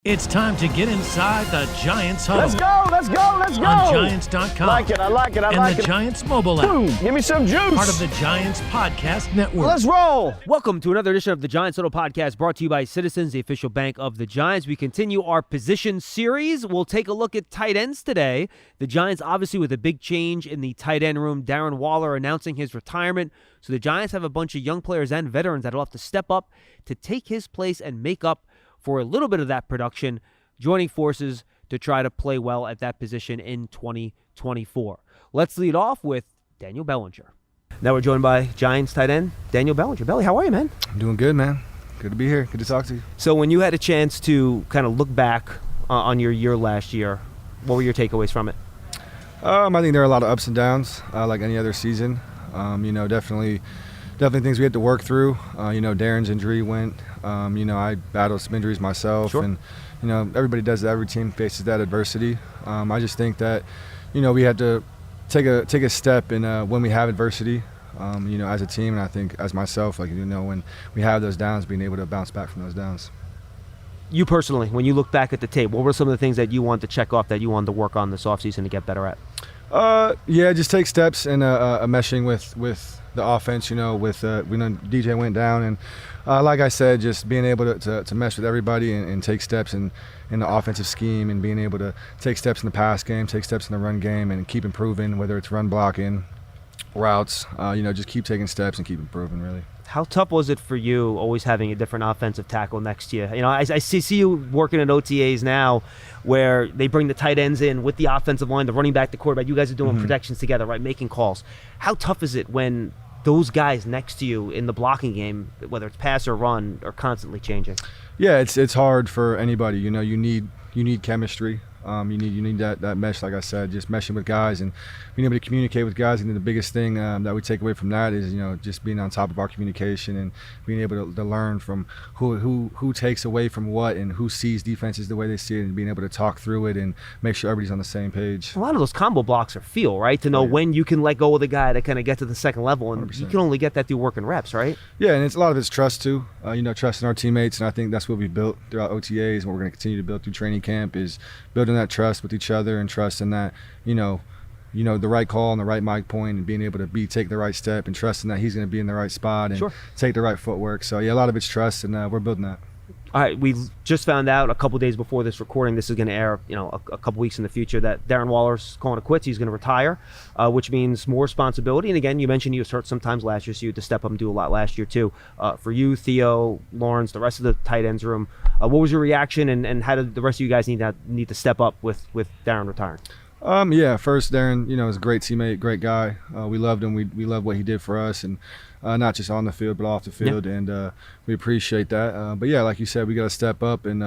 It's time to get inside the Giants Huddle. Let's go! On Giants.com. I like it. And the Giants mobile app. Boom, give me some juice. Part of the Giants Podcast Network. Let's roll. Welcome to another edition of the Giants Huddle Podcast, brought to you by Citizens, the official bank of the Giants. We continue our position series. We'll take a look at tight ends today. The Giants, obviously, with a big change in the tight end room. Darren Waller announcing his retirement. So the Giants have a bunch of young players and veterans that will have to step up to take his place and make up for a little bit of that production, joining forces to try to play well at that position in 2024. Let's lead off with Daniel Bellinger. Now we're joined by Giants tight end Daniel Bellinger. Belly, how are you, man? I'm doing good, man. Good to be here. Good to talk to you. So when you had a chance to kind of look back on your year last year, what were your takeaways from it? I think there are a lot of ups and downs, like any other season. Definitely things we had to work through. Darren's injury went. I battled some injuries myself. Sure. And, everybody does that. Every team faces that adversity. I just think that, we had to take a step in when we have adversity, as a team. And I think as myself, when we have those downs, being able to bounce back from those downs. You personally, when you look back at the tape, what were some of the things that you wanted to check off that you wanted to work on this offseason to get better at? Just take steps in meshing with the offense. We know DJ went down, and like I said, just being able to mesh with everybody and take steps in the offensive scheme, and being able to take steps in the pass game, take steps in the run game, and keep improving, whether it's run blocking, routes. Just keep taking steps and keep improving, really. How tough was it for you always having a different offensive tackle next to you? I see you working at OTAs now where they bring the tight ends in with the offensive line, the running back, the quarterback. You guys are doing protections together, right, making calls. How tough is it when those guys next to you in the blocking game, whether it's pass or run, are constantly changing? Yeah, it's hard for anybody. You need chemistry. You need that mesh, like I said, just meshing with guys and being able to communicate with guys. And the biggest thing that we take away from that is, just being on top of our communication and being able to learn from who takes away from what and who sees defenses the way they see it, and being able to talk through it and make sure everybody's on the same page. A lot of those combo blocks are feel, right? To know when you can let go of the guy to kind of get to the second level, and 100%. You can only get that through working reps, right? Yeah, and a lot of it's trust too. Trust in our teammates, and I think that's what we built throughout OTAs, and what we're going to continue to build through training camp is building that trust with each other, and trust in that, the right call and the right mic point, and being able to take the right step, and trusting that he's going to be in the right spot and take the right footwork. So yeah, a lot of it's trust, and we're building that. All right, we just found out a couple days before this recording, this is going to air, a couple weeks in the future, that Darren Waller's calling it quits. He's going to retire, which means more responsibility. And again, you mentioned you was hurt sometimes last year, so you had to step up and do a lot last year too. For you, Theo, Lawrence, the rest of the tight ends room, what was your reaction, and how did the rest of you guys need to step up with Darren retiring? First, Darren, is a great teammate, great guy. We loved him. We loved what he did for us, and not just on the field, but off the field, and we appreciate that. But like you said, we got to step up, and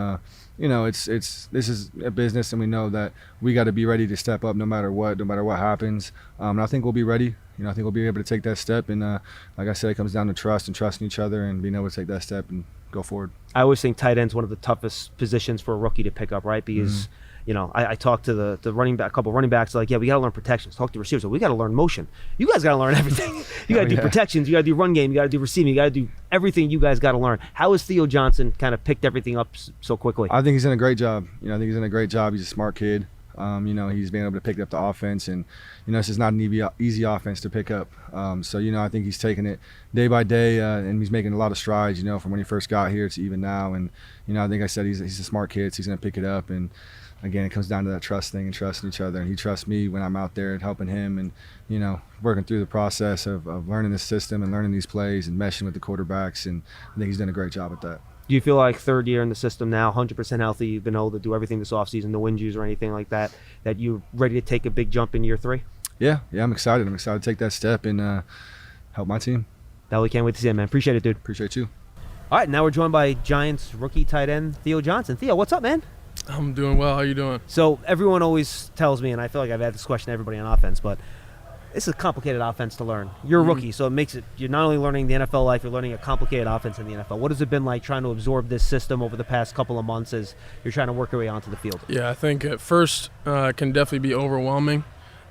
this is a business, and we know that we got to be ready to step up no matter what happens. And I think we'll be ready. I think we'll be able to take that step, and like I said, it comes down to trust and trusting each other, and being able to take that step and go forward. I always think tight end's one of the toughest positions for a rookie to pick up, right? Because I talked to the running back, a couple of running backs, like, we got to learn protections. Talk to receivers, we got to learn motion. You guys got to learn everything. You got to do protections, you got to do run game, you got to do receiving, you got to do everything. You guys got to learn. How has Theo Johnson kind of picked everything up so quickly? I think he's done a great job. He's a smart kid. He's been able to pick up the offense, and this is not an easy offense to pick up. I think he's taking it day by day, and he's making a lot of strides. From when he first got here to even now, and I think I said he's a smart kid, so he's going to pick it up. And again, it comes down to that trust thing and trusting each other. And he trusts me when I'm out there and helping him, and working through the process of learning the system and learning these plays and meshing with the quarterbacks. And I think he's done a great job at that. Do you feel like third year in the system now, 100% healthy, you've been able to do everything this offseason, no injuries or anything like that, that you're ready to take a big jump in year 3? Yeah, I'm excited. I'm excited to take that step and help my team. We can't wait to see it, man. Appreciate it, dude. Appreciate you. All right, now we're joined by Giants rookie tight end Theo Johnson. Theo, what's up, man? I'm doing well. How you doing? So everyone always tells me, and I feel like I've had this question to everybody on offense, but this is a complicated offense to learn. You're a rookie, so it makes it, you're not only learning the NFL life, you're learning a complicated offense in the NFL. What has it been like trying to absorb this system over the past couple of months as you're trying to work your way onto the field? Yeah, I think at first it can definitely be overwhelming.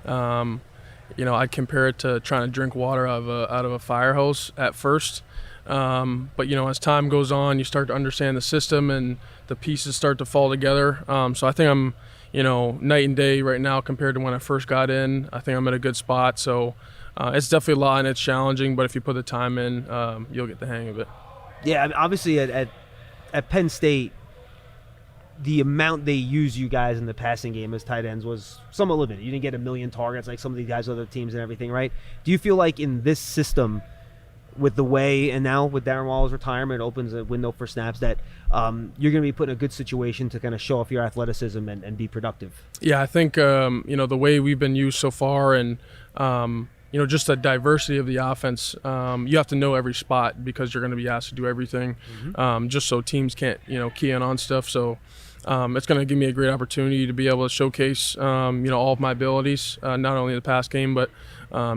I'd compare it to trying to drink water out of a fire hose at first. But, as time goes on, you start to understand the system and the pieces start to fall together. So I think I'm, night and day right now compared to when I first got in. I think I'm in a good spot. So it's definitely a lot and it's challenging, but if you put the time in, you'll get the hang of it. Yeah, I mean, obviously at Penn State, the amount they use you guys in the passing game as tight ends was somewhat limited. You didn't get a million targets like some of these guys, other teams and everything, right? Do you feel like in this system, with the way, and now with Darren Waller's retirement, it opens a window for snaps, that you're going to be put in a good situation to kind of show off your athleticism and be productive? Yeah, I think, the way we've been used so far and, just the diversity of the offense, you have to know every spot because you're going to be asked to do everything, just so teams can't, key in on stuff. So it's going to give me a great opportunity to be able to showcase, all of my abilities, not only in the pass game, but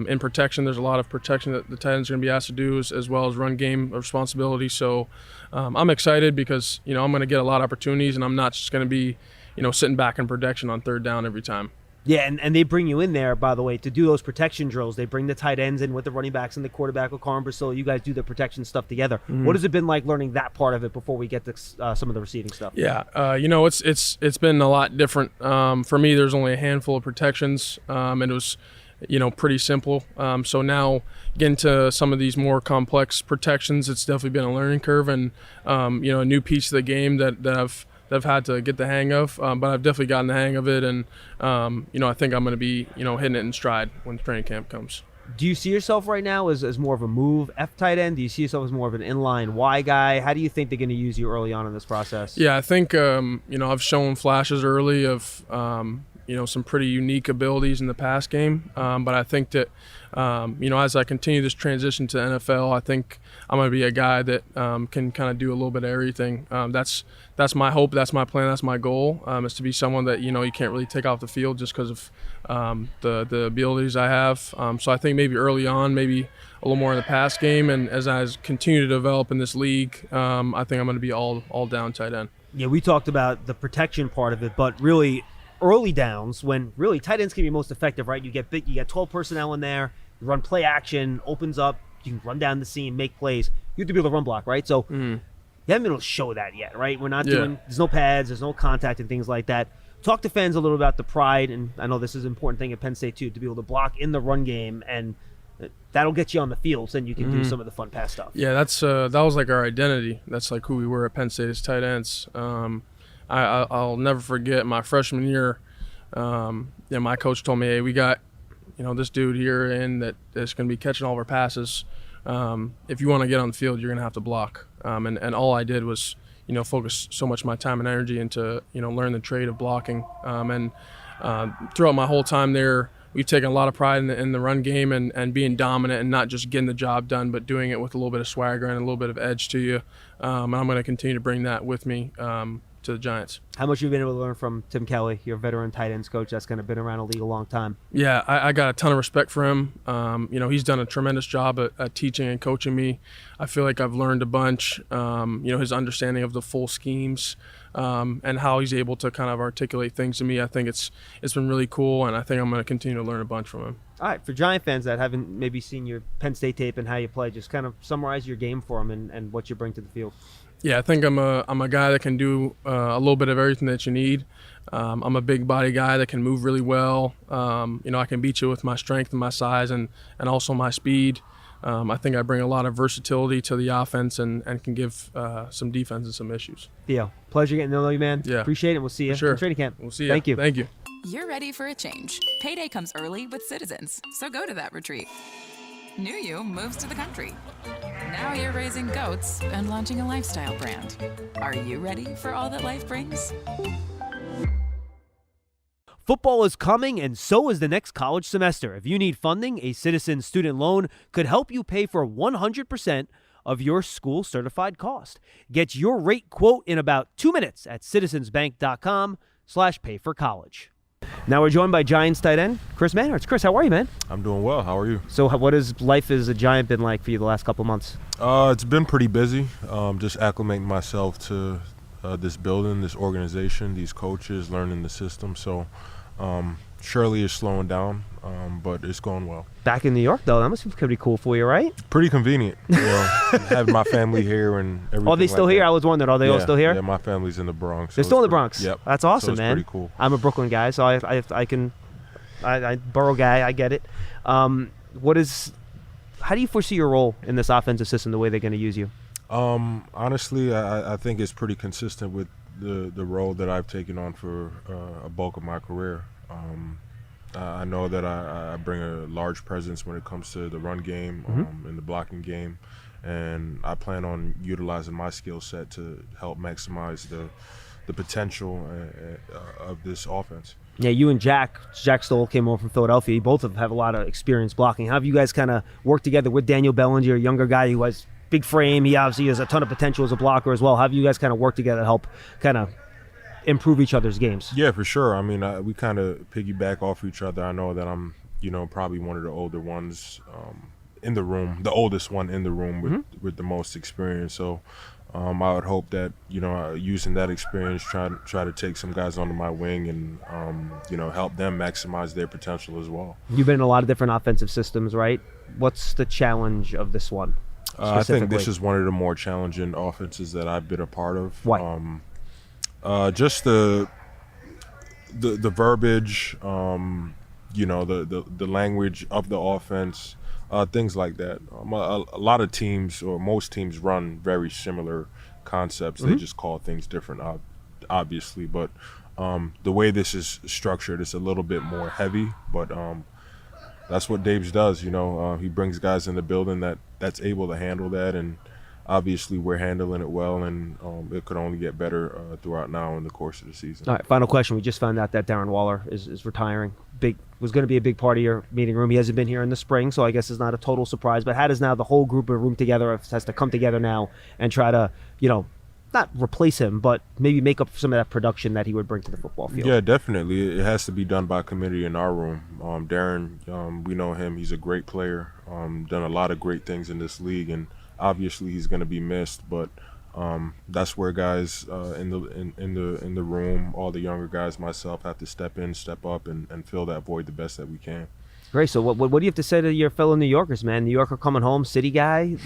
in protection. There's a lot of protection that the tight ends are going to be asked to do, as well as run game responsibility. So I'm excited because, I'm going to get a lot of opportunities, and I'm not just going to be, sitting back in protection on third down every time. Yeah, and they bring you in there, by the way, to do those protection drills. They bring the tight ends in with the running backs and the quarterback with Carm Brasilla. You guys do the protection stuff together. What has it been like learning that part of it before we get to some of the receiving stuff? Yeah, it's been a lot different. For me, there's only a handful of protections, and it was, pretty simple. So now getting to some of these more complex protections, it's definitely been a learning curve and, a new piece of the game that I've had to get the hang of, but I've definitely gotten the hang of it, and I think I'm going to be hitting it in stride when training camp comes. Do you see yourself right now as more of a move F tight end? Do you see yourself as more of an inline Y guy? How do you think they're going to use you early on in this process? Yeah, I think I've shown flashes early of some pretty unique abilities in the pass game, but I think that as I continue this transition to the NFL, I think I'm going to be a guy that can kind of do a little bit of everything. That's my hope, that's my plan, that's my goal, is to be someone that you can't really take off the field just because of the abilities I have. So I think maybe early on, maybe a little more in the pass game, and as I continue to develop in this league, I think I'm going to be all down tight end. Yeah, we talked about the protection part of it, but really early downs, when really tight ends can be most effective, right? You get 12 personnel in there, you run play action, opens up, you can run down the seam, make plays. You have to be able to run block, right? So you haven't been able to show that yet, right? We're not doing, there's no pads, there's no contact and things like that. Talk to fans a little about the pride, and I know this is an important thing at Penn State too, to be able to block in the run game, and that'll get you on the field, so then you can do some of the fun pass stuff. Yeah, that's that was like our identity. That's like who we were at Penn State as tight ends. I'll never forget my freshman year. My coach told me, hey, we got this dude here that's going to be catching all of our passes. If you want to get on the field, you're going to have to block. And all I did was focus so much of my time and energy into learn the trade of blocking. And throughout my whole time there, we've taken a lot of pride in the run game and being dominant and not just getting the job done, but doing it with a little bit of swagger and a little bit of edge to you. And I'm going to continue to bring that with me to the Giants. How much have you been able to learn from Tim Kelly, your veteran tight ends coach that's kind of been around the league a long time? Yeah, I got a ton of respect for him. He's done a tremendous job at teaching and coaching me. I feel like I've learned a bunch. His understanding of the full schemes and how he's able to kind of articulate things to me. I think it's been really cool, and I think I'm going to continue to learn a bunch from him. All right, for Giant fans that haven't maybe seen your Penn State tape and how you play, just kind of summarize your game for them and what you bring to the field. Yeah, I think I'm a guy that can do a little bit of everything that you need. I'm a big body guy that can move really well. I can beat you with my strength and my size and also my speed. I think I bring a lot of versatility to the offense and can give some defenses some issues. Theo, pleasure getting to know you, man. Yeah. Appreciate it. We'll see you in training camp. We'll see you. Thank you. Thank you. You're ready for a change. Payday comes early with Citizens, so go to that retreat. New you moves to the country. Now you're raising goats and launching a lifestyle brand. Are you ready for all that life brings? Football is coming, and so is the next college semester. If you need funding, a Citizens student loan could help you pay for 100% of your school certified cost. Get your rate quote in about 2 minutes at citizensbank.com/payforcollege. Now we're joined by Giants tight end Chris Manhertz. Chris, how are you, man? I'm doing well. How are you? So what has life as a Giant been like for you the last couple of months? It's been pretty busy. Just acclimating myself to this building, this organization, these coaches, learning the system. So, Shirley is slowing down, but it's going well. Back in New York, though, that must be pretty cool for you, right? Pretty convenient. Having my family here and everything. Are they still here? That. I was wondering, are they all still here? Yeah, my family's in the Bronx. They're still in the Bronx? Yep. That's awesome, so it's man. Pretty cool. I'm a Brooklyn guy, so I borough guy, I get it. How do you foresee your role in this offensive system, the way they're going to use you? Honestly, I think it's pretty consistent with the role that I've taken on for a bulk of my career. I know that I bring a large presence when it comes to the run game and the blocking game, and I plan on utilizing my skill set to help maximize the potential of this offense. Yeah, you and Jack Stoll came over from Philadelphia. You both have a lot of experience blocking. How have you guys kind of worked together with Daniel Bellinger, a younger guy who has big frame? He obviously has a ton of potential as a blocker as well. How have you guys kind of worked together to help kind of improve each other's games? Yeah, for sure. I mean, we kind of piggyback off each other. I know that I'm, probably one of the older ones in the room, the oldest one in the room with the most experience. So I would hope that, using that experience, try to take some guys under my wing and, help them maximize their potential as well. You've been in a lot of different offensive systems, right? What's the challenge of this one? I think this is one of the more challenging offenses that I've been a part of. Why? Just the verbiage, the language of the offense, things like that. A lot of teams, or most teams, run very similar concepts. They just call things different, obviously. But the way this is structured, it's a little bit more heavy. But that's what Dave's does. He brings guys in the building that's able to handle that, and obviously we're handling it well, and it could only get better throughout now in the course of the season. All right, final question. We just found out that Darren Waller is retiring. Was going to be a big part of your meeting room. He hasn't been here in the spring, so I guess it's not a total surprise. But how does now the whole group of room together has to come together now and try to, not replace him, but maybe make up some of that production that he would bring to the football field? Yeah, definitely. It has to be done by committee in our room. Darren, we know him. He's a great player. Done a lot of great things in this league, and obviously he's going to be missed. But that's where guys in the room, all the younger guys, myself, have to step in, step up, and fill that void the best that we can. Great. So what do you have to say to your fellow New Yorkers, man? New Yorker coming home, city guy.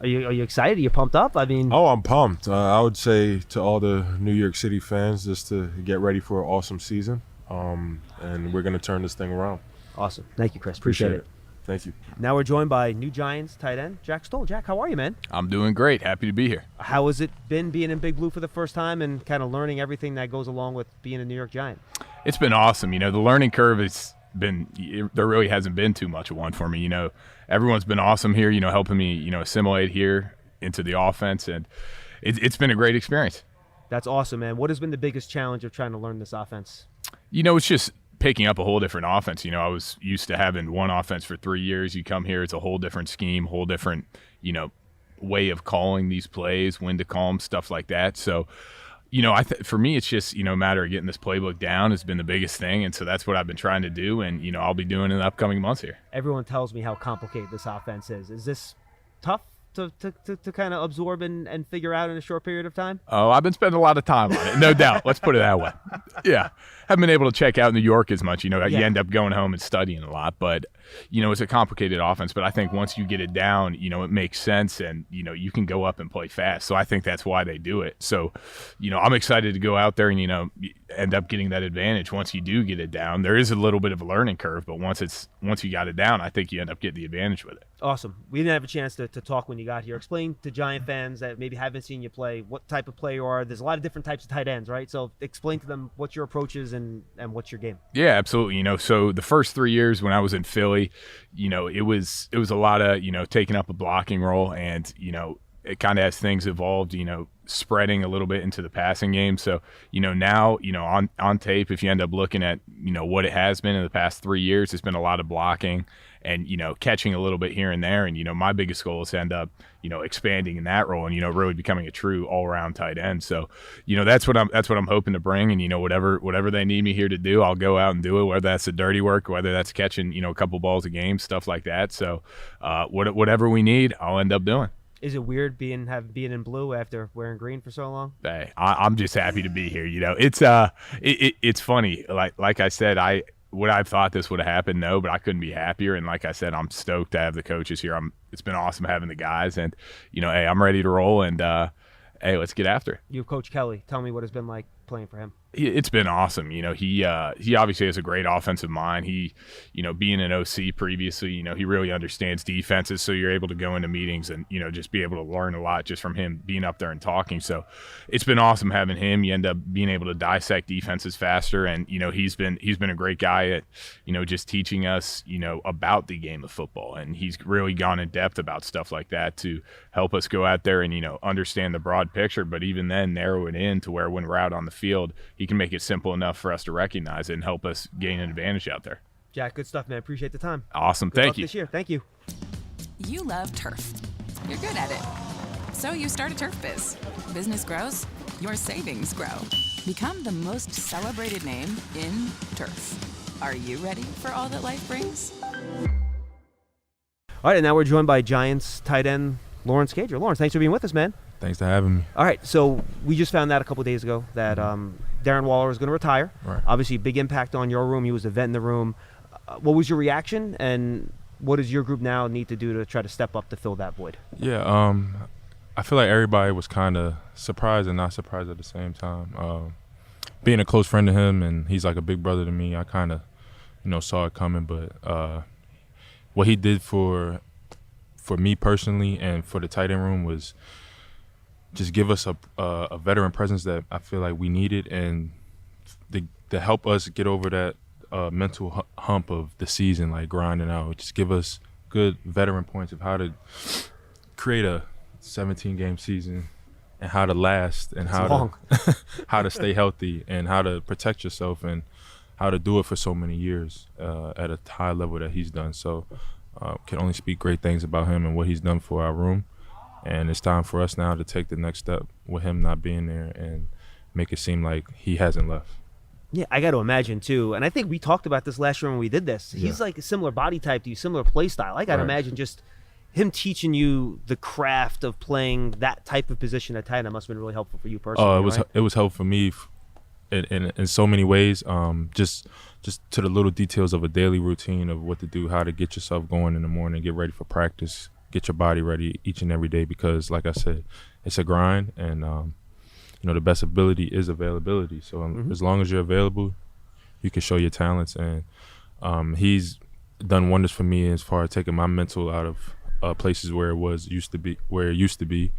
Are you excited? Are you pumped up? I mean, I'm pumped. I would say to all the New York City fans just to get ready for an awesome season, and we're going to turn this thing around. Awesome. Thank you, Chris. Appreciate it. Thank you. Now we're joined by new Giants tight end Jack Stoll. Jack, how are you, man? I'm doing great. Happy to be here. How has it been being in Big Blue for the first time and kind of learning everything that goes along with being a New York Giant? It's been awesome. The learning curve there really hasn't been too much of one for me. Everyone's been awesome here, helping me, assimilate here into the offense, and it's been a great experience. That's awesome, man. What has been the biggest challenge of trying to learn this offense? It's just picking up a whole different offense. I was used to having one offense for 3 years. You come here, it's a whole different scheme, whole different, way of calling these plays, when to call them, stuff like that. So, for me, it's just, a matter of getting this playbook down has been the biggest thing. And so that's what I've been trying to do. And, I'll be doing in the upcoming months here. Everyone tells me how complicated this offense is. Is this tough to kind of absorb and figure out in a short period of time? Oh, I've been spending a lot of time on it, no doubt. Let's put it that way. Yeah. Haven't been able to check out New York as much. You end up going home and studying a lot. But, it's a complicated offense. But I think once you get it down, it makes sense. And, you can go up and play fast. So I think that's why they do it. So, I'm excited to go out there and, end up getting that advantage once you do get it down. There is a little bit of a learning curve. But once you got it down, I think you end up getting the advantage with it. Awesome. We didn't have a chance to talk when you got here. Explain to Giant fans that maybe haven't seen you play what type of player you are. There's a lot of different types of tight ends, right? So explain to them what your approach is and what's your game. Yeah, absolutely. So the first 3 years when I was in Philly, it was a lot of, taking up a blocking role, and, it kind of as things evolved, spreading a little bit into the passing game. So, now, on tape, if you end up looking at, what it has been in the past 3 years, it's been a lot of blocking and, catching a little bit here and there. And, my biggest goal is to end up, expanding in that role and, really becoming a true all-around tight end. So, that's what I'm hoping to bring. And, whatever they need me here to do, I'll go out and do it, whether that's the dirty work, whether that's catching, a couple balls a game, stuff like that. So, whatever we need, I'll end up doing. Is it weird being in blue after wearing green for so long? Hey, I'm just happy to be here. It's funny. Like I said, would I have thought this would have happened? No, but I couldn't be happier. And like I said, I'm stoked to have the coaches here. It's been awesome having the guys, and hey, I'm ready to roll. And hey, let's get after it. You have Coach Kelly. Tell me what it's been like playing for him. It's been awesome. He obviously has a great offensive mind. He, being an OC previously, he really understands defenses. So you're able to go into meetings and, just be able to learn a lot just from him being up there and talking. So it's been awesome having him. You end up being able to dissect defenses faster. And, he's been a great guy at, just teaching us, about the game of football. And he's really gone in depth about stuff like that to help us go out there and, understand the broad picture. But even then narrow it in to where when we're out on the field, he can make it simple enough for us to recognize it and help us gain an advantage out there. Jack, good stuff, man. Appreciate the time. Awesome. Good luck Thank you. this year. Thank you. You love turf. You're good at it. So you start a turf biz. Business grows, your savings grow. Become the most celebrated name in turf. Are you ready for all that life brings? All right, and now we're joined by Giants tight end Lawrence Cager. Lawrence, thanks for being with us, man. Thanks for having me. All right, so we just found out a couple days ago that Darren Waller is going to retire. Right. Obviously, big impact on your room. He was a vet in the room. What was your reaction, and what does your group now need to do to try to step up to fill that void? Yeah, I feel like everybody was kind of surprised and not surprised at the same time. Being a close friend to him, and he's like a big brother to me, I kind of, saw it coming. But what he did for me personally and for the tight end room was just give us a veteran presence that I feel like we needed, and to help us get over that mental hump of the season, like grinding out. Just give us good veteran points of how to create a 17-game season and how to last and how to stay healthy and how to protect yourself and how to do it for so many years at a high level that he's done. So can only speak great things about him and what he's done for our room. And it's time for us now to take the next step with him not being there and make it seem like he hasn't left. Yeah, I got to imagine, too. And I think we talked about this last year when we did this. He's like a similar body type to you, similar play style. I got to imagine just him teaching you the craft of playing that type of position at tight end must have been really helpful for you personally. Oh, it was helpful for me in so many ways. Just to the little details of a daily routine of what to do, how to get yourself going in the morning, get ready for practice, get your body ready each and every day, because like I said, it's a grind, and the best ability is availability. So as long as you're available, you can show your talents, and he's done wonders for me as far as taking my mental out of places where it used to be,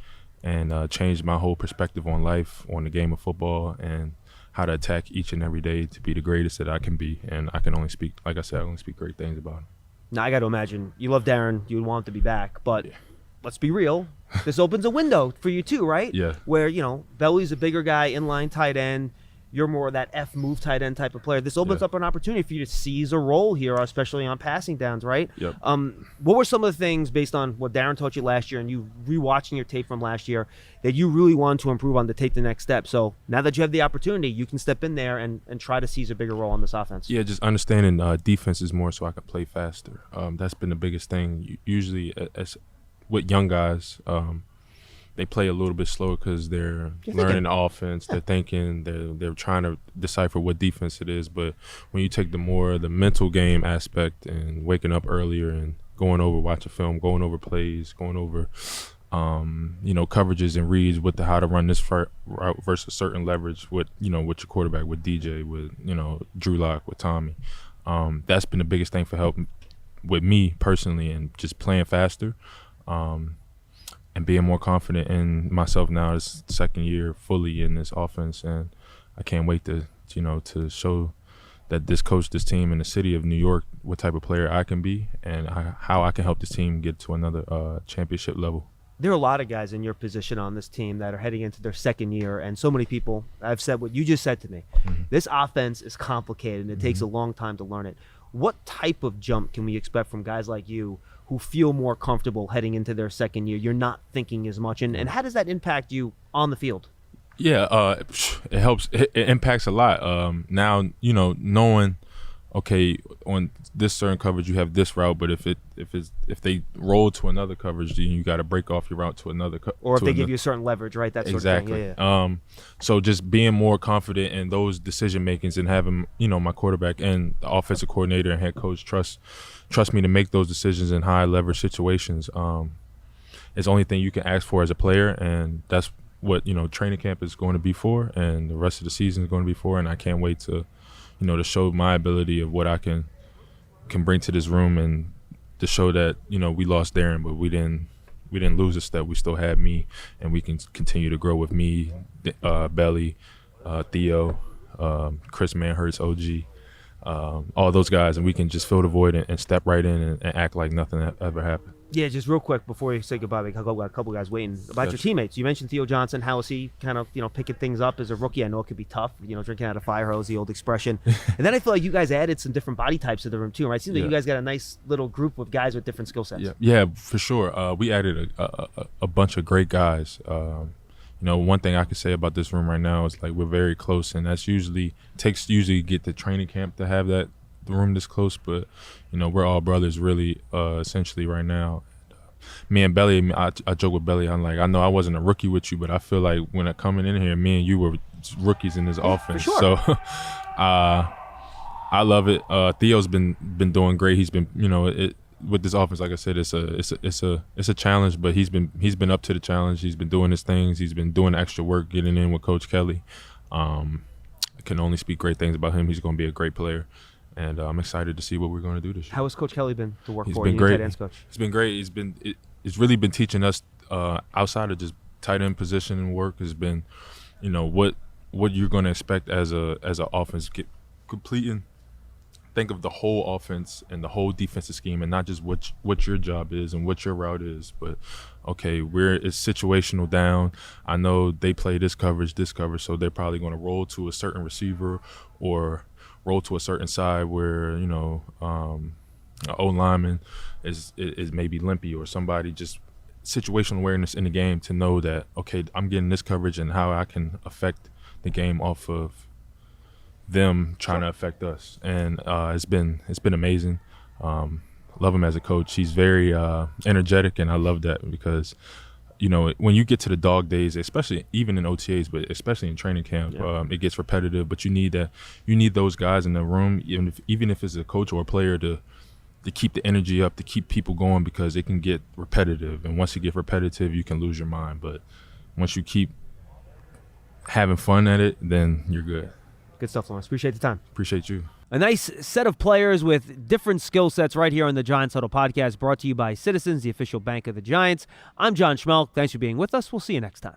and changed my whole perspective on life, on the game of football, and how to attack each and every day to be the greatest that I can be. And I can only speak, like I said, I only speak great things about him. Now, I got to imagine, you love Darren, you would want him to be back, but let's be real. This opens a window for you too, right? Yeah. Where, Belly's a bigger guy, inline tight end. You're more of that F-move tight end type of player. This opens up an opportunity for you to seize a role here, especially on passing downs, right? Yep. What were some of the things, based on what Darren taught you last year and you rewatching your tape from last year, that you really wanted to improve on to take the next step? So now that you have the opportunity, you can step in there and try to seize a bigger role on this offense. Yeah, just understanding defenses more so I can play faster. That's been the biggest thing. Usually as with young guys, they play a little bit slower because they're learning the offense. They're thinking. They're trying to decipher what defense it is. But when you take the mental game aspect and waking up earlier and going over, watching film, going over plays, going over, coverages and reads with how to run this route versus certain leverage with your quarterback, with DJ, with Drew Lock, with Tommy. That's been the biggest thing for help with me personally, and just playing faster. And being more confident in myself now. This second year fully in this offense, and I can't wait to show that this coach, this team in the city of New York, what type of player I can be, and how I can help this team get to another championship level. There are a lot of guys in your position on this team that are heading into their second year, and so many people have said what you just said to me. This offense is complicated, and it takes a long time to learn it. What type of jump can we expect from guys like you who feel more comfortable heading into their second year? You're not thinking as much, and how does that impact you on the field? Yeah, it helps. It impacts a lot. Now, knowing okay, on this certain coverage you have this route, but if they roll to another coverage, then you got to break off your route to another. Or if they give you a certain leverage, right? That sort of thing. Yeah. So just being more confident in those decision makings and having my quarterback and the offensive coordinator and head coach trust me to make those decisions in high leverage situations. It's the only thing you can ask for as a player, and that's what training camp is going to be for, and the rest of the season is going to be for. And I can't wait to to show my ability of what I can bring to this room, and to show that we lost Darren, but we didn't lose a step. We still had me, and we can continue to grow with me, Belly, Theo, Chris Manhertz, OG, all those guys, and we can just fill the void and step right in and act like nothing ever happened. Yeah, just real quick before you say goodbye, I've got a couple guys waiting. About your teammates, you mentioned Theo Johnson. How is he kind of picking things up as a rookie? I know it could be tough, drinking out of fire hose, the old expression. And then I feel like you guys added some different body types to the room too, right? It seems like you guys got a nice little group of guys with different skill sets. Yeah, for sure. We added a bunch of great guys. One thing I can say about this room right now is like we're very close, and that's usually get to training camp to have the room this close, but we're all brothers really, essentially right now. Me and Belly, I joke with Belly, I'm like, I know I wasn't a rookie with you, but I feel like when I coming in here, me and you were rookies in this offense. For sure. So I love it. Theo's been doing great. He's been with this offense, like I said, it's a challenge, but he's been up to the challenge. He's been doing his things. He's been doing extra work, getting in with Coach Kelly. I can only speak great things about him. He's going to be a great player. And I'm excited to see what we're going to do this year. How has Coach Kelly been to work for? He's been great. great. Tight ends coach. He's been great. It's really been teaching us outside of just tight end position work. Has been, what you're going to expect as an offense, completing. Think of the whole offense and the whole defensive scheme, and not just what your job is and what your route is, but okay, it's situational down. I know they play this coverage, so they're probably going to roll to a certain receiver or roll to a certain side where an O-lineman is maybe limpy, or somebody, just situational awareness in the game to know that, okay, I'm getting this coverage and how I can affect the game off of them trying to affect us. And it's been amazing. Love him as a coach. He's very energetic, and I love that because when you get to the dog days, especially even in OTAs, but especially in training camp, it gets repetitive. But you need those guys in the room, even if it's a coach or a player, to keep the energy up, to keep people going, because it can get repetitive. And once you get repetitive, you can lose your mind. But once you keep having fun at it, then you're good. Good stuff, Lawrence. Appreciate the time. Appreciate you. A nice set of players with different skill sets right here on the Giants Huddle podcast, brought to you by Citizens, the official bank of the Giants. I'm John Schmeelk. Thanks for being with us. We'll see you next time.